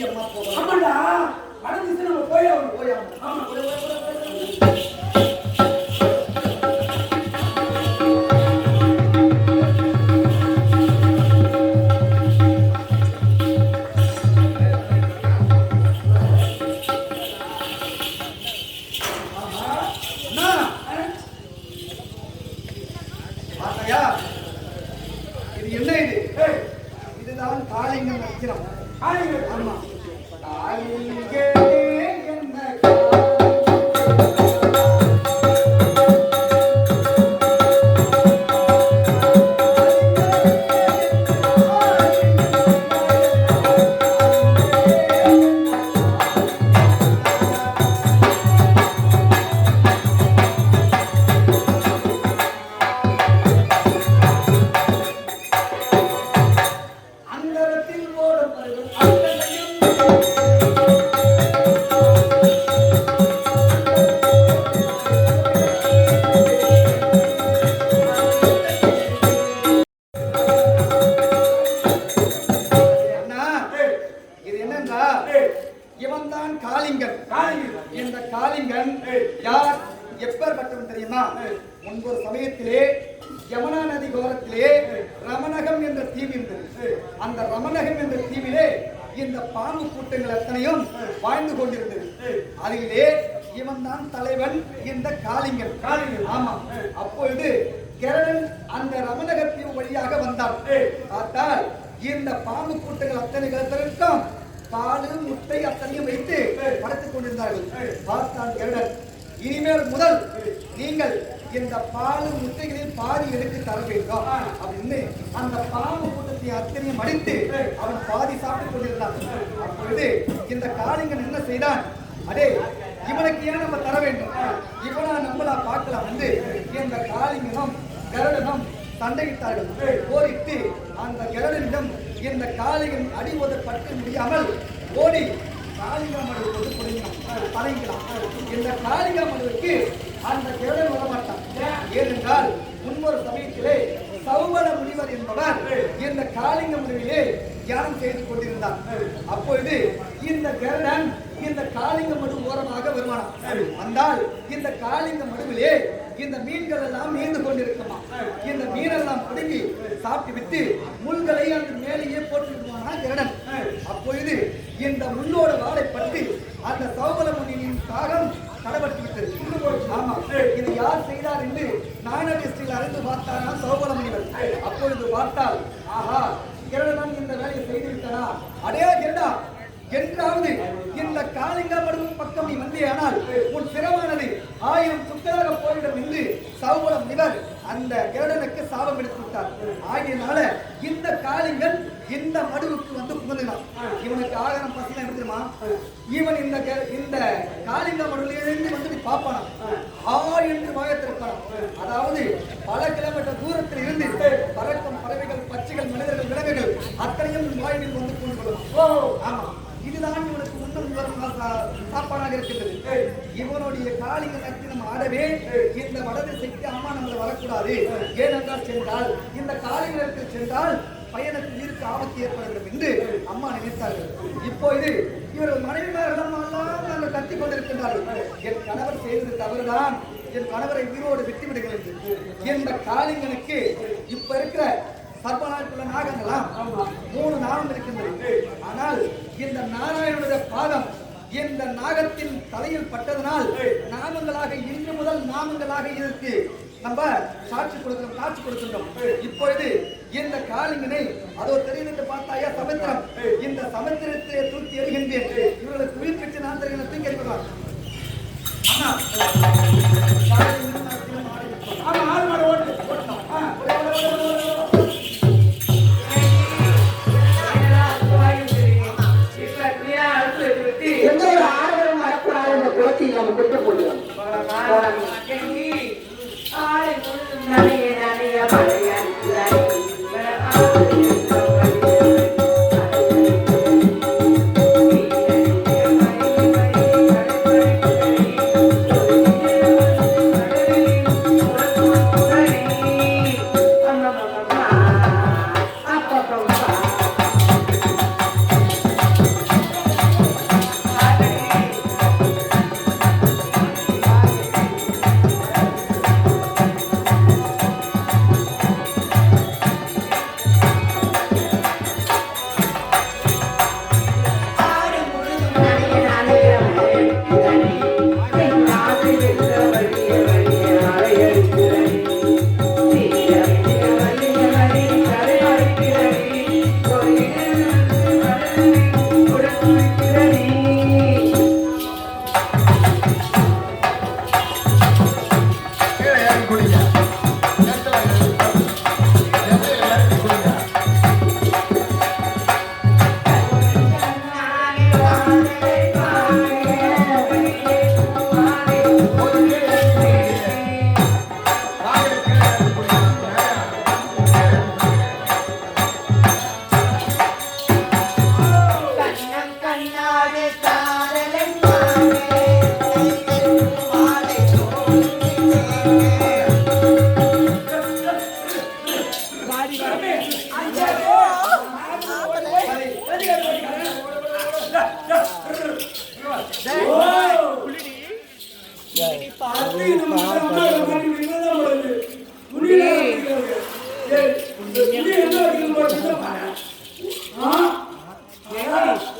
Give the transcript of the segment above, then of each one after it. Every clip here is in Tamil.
சீக்கிரமா போகணும். ஆமாடா நடந்துச்சு நம்ம போய் ஆகணும். ஆமா இது என்ன இது? இதுதான் காளிங்கம் நட்சத்திரம். ஆமா காளிங்கே என்ன இந்த காளிங்கன் யார் எப்பேற்பட்டவன் தெரியுமா? முன்பொரு சமயத்திலே யமுனா நதி கோரத்திலே ரமணகம் என்ற தீவு இருந்தது. அந்த ரமணகம் என்ற தீவிலே இந்த பாம்பு கூட்டங்கள் அத்தனையும் வாழ்ந்து கொண்டிருந்தது. அதிலே இவன் தான் தலைவன் இந்த காளிங்கன். ஆமா. அப்பொழுது கெரடன் அந்த ரமணக தீவு வழியாக வந்தான். பார்த்தால் இந்த பாம்பு கூட்டங்கள் அத்தனை பேருக்கும் பாலு முட்டை அத்தனையும் வைத்து படைத்துக் கொண்டிருந்தார்கள். பார்த்தான் கெரடன், இனிமேல் முதல் நீங்கள் இந்த பாலு முட்டைகளில் பாதி எடுத்து தர வேண்டும் அப்படின்னு அந்த பாம்பு கூட்டத்தை அத்தனையும் அடித்து அவன் பாதி சாப்பிட்டுக் கொண்டிருந்தான். அப்பொழுது இந்த காளிங்கன் என்ன செய்தான்? அடே, இவனுக்கு ஏன் நம்ம தர வேண்டும், இவனா நம்மளா பார்க்கலாம் என்று இந்த காளிங்கனும் கருடனும் சண்டையிட்டார்கள். போரிட்டு அந்த கருடனிடம் இந்த காளிங்கன் அடி உதப்பட்டு முடியாமல் ஓடி காளிகாமடுவுக்கு பழங்கலாம். இந்த காளிகாமடுவுக்கு அந்த கருடன் வரமாட்டான். ஏனென்றால் முன்னொரு சமயத்திலே சௌபல முனிவர் என்பவர் இந்த காளிங்க முடிவிலே தியானம் செய்து கொண்டிருந்தார். அப்பொழுது இந்த கருடன் இந்த காளிங்க மடு ஓரமாக வருமானம் வந்தால் இந்த காளிங்க மடுவிலே இந்த மீன்கள் எல்லாம் மீண்டு கொண்டிருக்குமா. இந்த மீனெல்லாம் பிடுங்கி சாப்பிட்டு விட்டு முள்களை அந்த மேலேயே போட்டு விடுவானா கருடன். அப்பொழுது இந்த முள்ளோட வாழை பட்டு அந்த சௌபல முனியின் தாகம் தடபட்டு விட்டது. ஆமா, இது யார் செய்தார் என்று நாணயத்தில் அறிந்து பார்த்தானா சௌபல முனிவர். அப்பொழுது பார்த்தால், ஆஹா, கருடன் இந்த வேலையை செய்து விட்டனா. அடே கருடா, என்றாவது இந்த காளிங்கா மடுவும் பக்கம் நீ வந்தே ஆனால் உன் சிரமானது 1000 சுக்கராக போயிடும் என்று சௌபல முனிவர் அந்த கருடனுக்கு சாபம் எடுத்து விட்டார். ஆகியனால இந்த காளிங்கன் இந்த மடுவுக்கு வந்து புகுந்தான். இவனுக்கு ஆகாரம் பசிலாம் எடுத்துருமா? இவன் இந்த காளிங்க மடுவிலிருந்து வந்து பார்ப்பானா என்று வாயத்திருப்பான். அதாவது பல கிலோமீட்டர் தூரத்தில் இருந்து பறக்கும் பறவைகள், பட்சிகள், மனிதர்கள், விலங்குகள் அத்தனையும் வாயில் வந்து கொண்டு கொள்ளும். ஆமா, இதுதான் இவனுக்கு முன்னும் சாப்பாடாக இருக்கின்றது. இவனுடைய காளிங்க நத்தினம் ஆடவே இந்த வடதிசைக்கு அம்மா நம்மளை வரக்கூடாது. ஏனென்றால் சென்றால் இந்த காளிங்களுக்கு சென்றால் பயணத்தில் இருக்கு ஆபத்து ஏற்படுகிறது என்று அம்மா நினைத்தார்கள். இப்போது இவர்கள் மனைவிமாரிடம் நாங்கள் கத்திக் கொண்டிருக்கின்றார்கள். என் கணவர் செய்தது தவறுதான், என் கணவரை உயிரோடு விட்டு விடுகிறது. இந்த காளிங்கனுக்கு இப்ப இருக்கிற சர்வநாட்டுள்ள நாகங்களாம் 3 நாகம் இருக்கின்றது. ஆனால் இந்த நாராயணனுடைய பாதம் இந்த நாகத்தின் தலையில் பட்டதனால் நாமங்களாக இன்று முதல் நாமங்களாக இதற்கு நம்ம காட்சி கொடுக்கின்றோம். இப்பொழுது இந்த காளிங்கனை அதோ தெரிந்து பார்த்தாயா சமுத்திரம், இந்த சமுத்திரத்தை தூக்கி எறிகின்றேன். இவர்களுக்கு உயிர் பெற்று நான் தருகிற தூக்கி எறிவார்.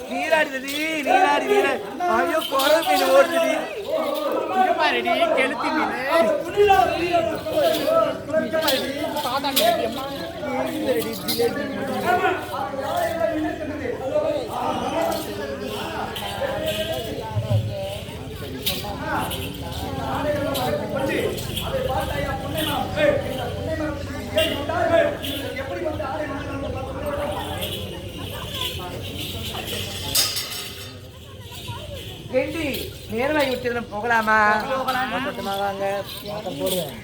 நீராடுது நீராடி ஐயோ குறை மீன் ஓடுது பாருடி கெளுத்தி கேண்டி நேரமாகி விட்டு போகலாமா வாங்க போடுவேன்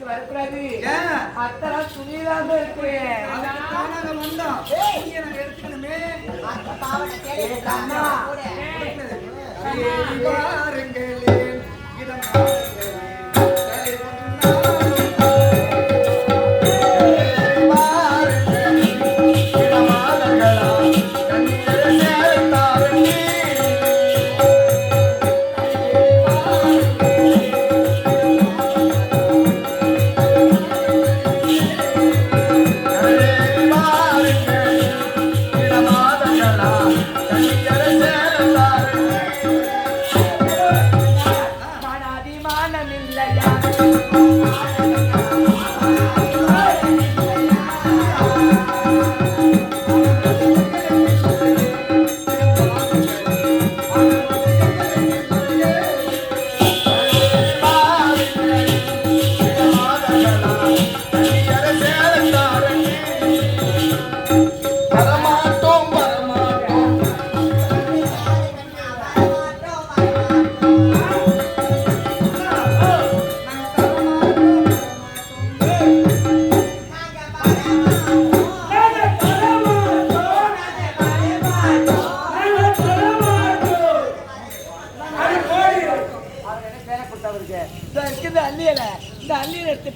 வரக்கூடாது அத்தெல்லாம் துணிதான் இருக்கிறேன்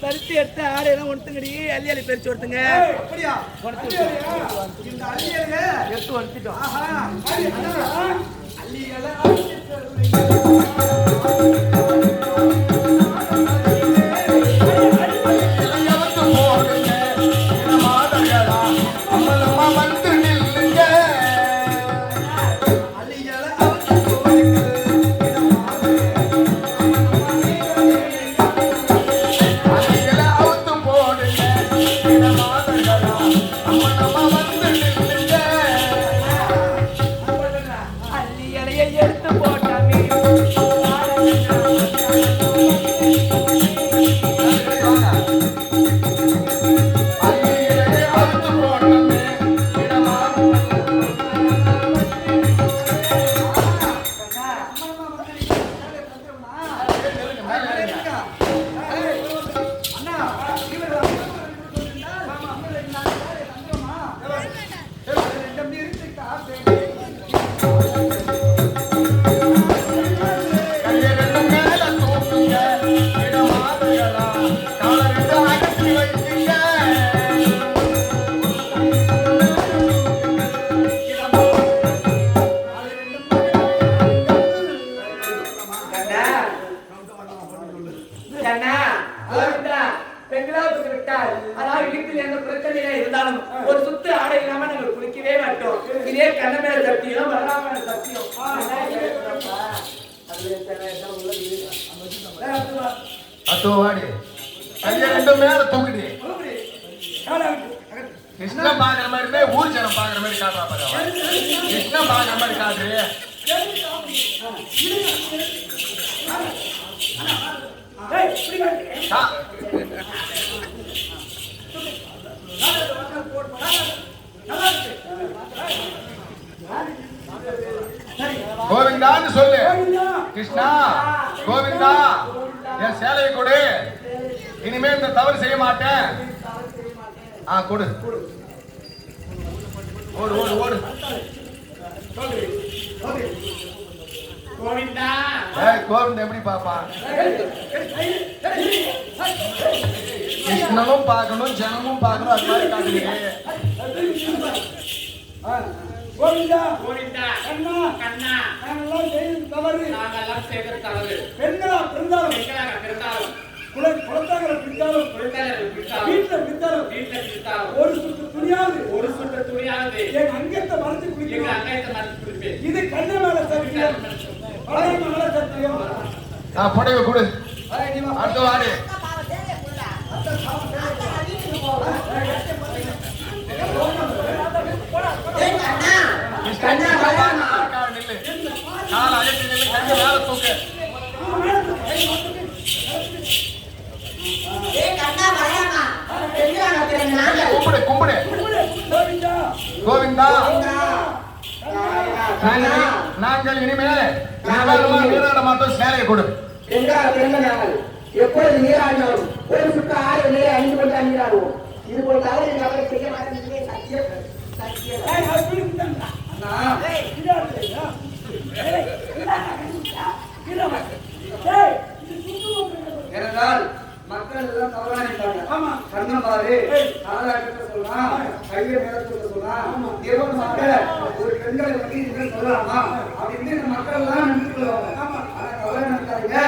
பருத்தி எடுத்து ஆடையெல்லாம் ஒடுத்துங்கடி அள்ளியாளி பறிச்சு ஒடுத்துங்க எடுத்து ஒடுத்துட்டோம் ஒரு சுத்து ஆடை இல்லாம நாங்க குளிக்கவே மாட்டோம். இதே கண்ணமேல சத்தியம் வரலாம சத்தியம். கிருஷ்ண பாக்குற மாதிரி ஊர் ஜனம் பாக்குற மாதிரி காட்டுறா பாரு. கிருஷ்ண பாக்குற மாதிரி காட்டு. கோவிந்தான்னு சொல்லு. கிருஷ்ணா கோவிந்தா என் சேலையை கொடு. இனிமேல் இந்த தவறு செய்ய மாட்டேன். கொடு. ஓடு ஓடு ஓடு. கோவிந்தா ஏய் கோவிந்த் எப்படி பாப்பான்? கிருஷ்ணனும் பார்க்கணும் ஜனமும் பார்க்கணும் அது மாதிரி காட்டுறீங்க. கோவிந்தா கோவிந்தா கண்ணா கண்ணா நாங்கெல்லாம் செய்யும் தவறு நாங்கெல்லாம் செய்த தவறு பெண்களா பிறந்தாலும் பெண்களாக பிறந்தாலும் குழந்தைகளை பிடித்தாலும் வீட்டுல பிடித்தாலும் ஒரு சுற்று துணியாவது என் அங்கத்தை மறைச்சு குடிக்கிறேன். இது கண்ண மேல சத்தியம் பழைய மேல சத்தியம். புடவை கொடு அடுத்த வாடி. கால அழைத்து நில்லு, கையை மேல தூக்கு. கும்பிடு கும்பிடு. கோவிந்தா நாங்கள் இனிமேல் நீராட மாட்டோம். சேலையை கொடு. எப்பொழுது நீராடினாலும் ஒரு சுற்று ஆறு நிலையை அணிந்து கொண்டு நீராடுவோம். இது போல் தவறு எங்கள் அவரை செய்ய மாட்டேன். சத்தியம் ஏனென்றால் மக்கள் எல்லாம் தவறா நினைப்பாங்க. கண்ணன் பாரு காலாட்டத்தை சொல்லலாம், கையை மேல தூக்க சொல்லலாம், நிறுவனமாக ஒரு பெண்களை பற்றி நீங்கள் சொல்லலாமா அப்படின்னு இந்த மக்கள் எல்லாம் நினைத்து கொள்வாங்க. ஆனா தவறா நினைக்காதீங்க.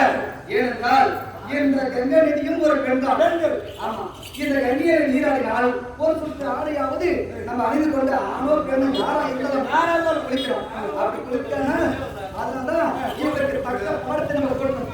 ஏனென்றால் இந்த கங்கை நதியும் ஒரு பெண்கள். ஆமா, இந்த கங்கையை நீராடினால் ஒரு சுற்று ஆடையாவது நம்ம அணிந்து கொண்டு ஆணோ பெண்ணோ யாராவது குளிக்கிறோம். அப்படி குளிக்கணும். அதனாலதான் இவருக்கு தக்க பாடத்தை நம்ம கொடுக்கணும்.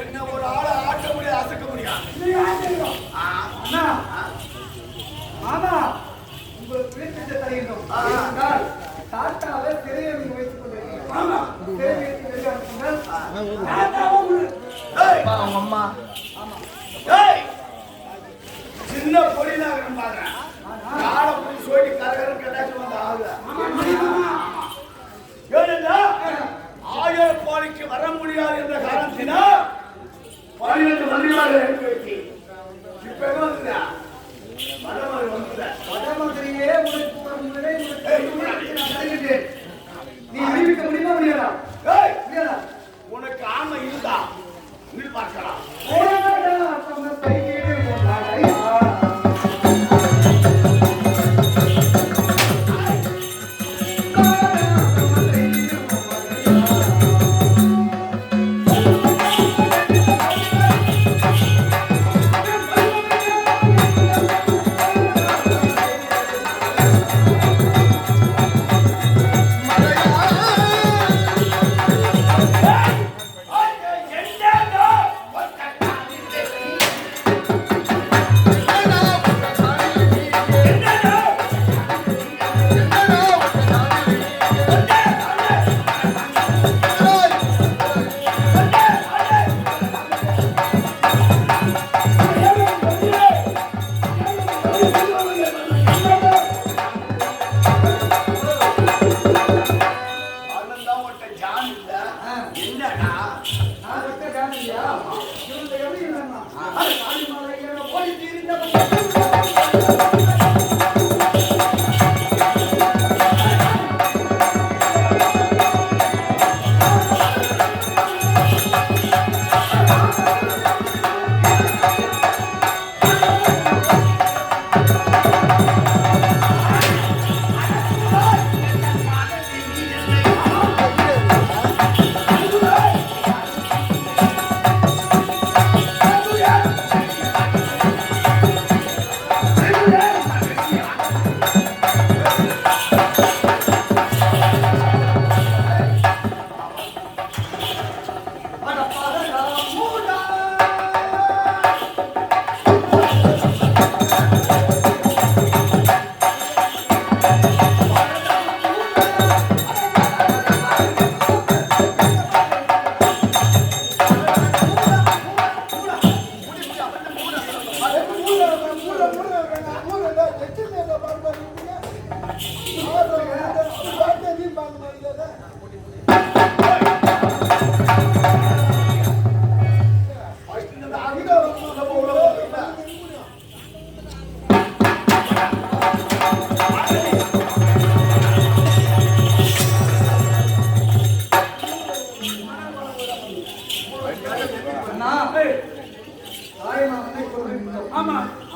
என்ன ஒரு ஆளை ஆட்ட முடியாது, அசைக்க முடியாது. ஆமா, உங்களுக்கு பிடித்த தருகின்றோம். தாத்தாவை சிறையில் வைத்துக் கொண்டிருக்கிறோம். அம்மா சின்ன பொடிதான் பாக்குறேன். ஆளை போய் சொல்லி கரகரம் கட்டாச்சு வந்த ஆளு. ஏனென்றா ஆயப்பாடிக்கு வர முடியாது என்ற காரணத்தினால் 12 மந்திரிமார்கள் எடுத்து வச்சு இப்ப என்ன வந்துதா வடமந்திரி வந்துதா. வடமந்திரியே உனக்கு ஒரு முறை நீ அறிவிக்க முடியுமா முடியாதா? உனக்கு ஆமை இருந்தா நீ பார்க்கலாம்.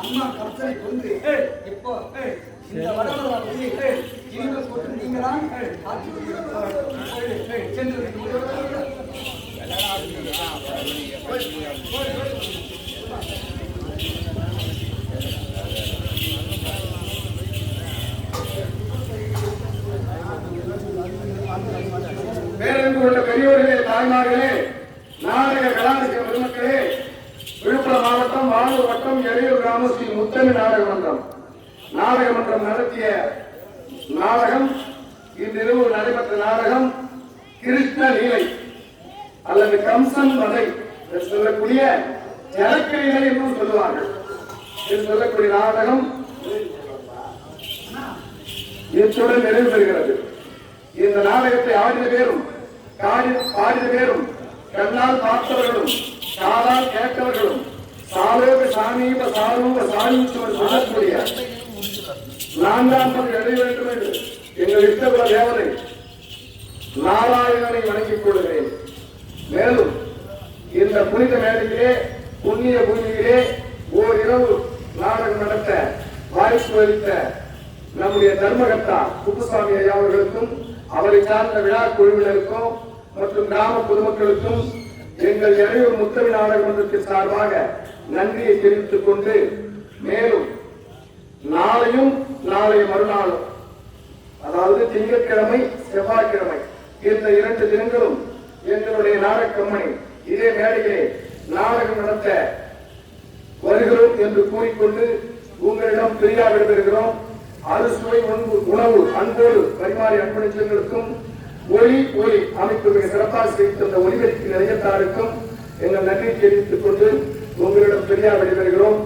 அம்மா கம்சனை கொண்டு இப்போ இந்த வடமராவதி இனிமே போட்டு நீங்க தான் ஆட்சி சென்று பேரன்பு கொண்ட பெரியோர்களே, தாய்மார்களே, நாடக கலாநிதி பெருமக்களே, விழுப்புரம் மாவட்டம் வானூர் வட்டம் எறையூர் கிராமம் ஸ்ரீ முத்தமி நாடக மன்றம் நடத்திய நாடகம் இன்றிரவு நடைபெற்ற நாடகம் கிருஷ்ண லீலை அல்லது கம்சன் வதை என்று சொல்லக்கூடிய ஜலக்கிரீலை என்றும் சொல்லுவார்கள். என்று சொல்லக்கூடிய நாடகம் இத்துடன் நிறைவு பெறுகிறது. இந்த நாடகத்தை ஆடின பேரும் பாடின பேரும் கண்ணால் பார்த்தவர்களும் காலால் கேட்டவர்களும் சாலோக சாமீப சாரூப சாமீச்சுவர் சொல்லக்கூடிய 4ஆம் பகுதி அடைய வேண்டும் என்று எங்கள் இஷ்டபுர தேவதை நாராயணனை வணங்கிக் கொள்கிறேன். மேலும் இந்த புனித மேடையிலே புண்ணிய பூமியிலே ஓரிரவு நாடகம் நடத்த வாய்ப்பு அளித்த நம்முடைய தர்மகர்த்தா குப்புசாமி ஐயா அவர்களுக்கும் அவரை சார்ந்த விழா குழுவினருக்கும் மற்றும் கிராம பொதுமக்களுக்கும் எங்கள் எறையூர் முத்தமி நாடக மன்றத்தின் சார்பாக நன்றியை தெரிவித்துக் கொண்டு மேலும் நாளையும் நாளைய மறுநாளும் அதாவது திங்கட்கிழமை செவ்வாய்க்கிழமை இந்த 2 தினங்களும் எங்களுடைய நாடக கம்பெனி இதே மேடையிலே நாடகம் நடத்த வருகிறோம் என்று கூறிக்கொண்டு உங்களிடம் பிரியா விடைபெறுகிறோம். அறுசுவை உணவு அன்போடு பரிமாறி அன்பளித்தவர்களுக்கும் ஒளி அமைப்பு மிக சிறப்பாக செய்து தந்த ஒலிபெருக்கி நிலையத்தாருக்கும் எங்கள் நன்றி தெரிவித்துக் கொண்டு உங்களிடம் பிரியா விடைபெறுகிறோம்.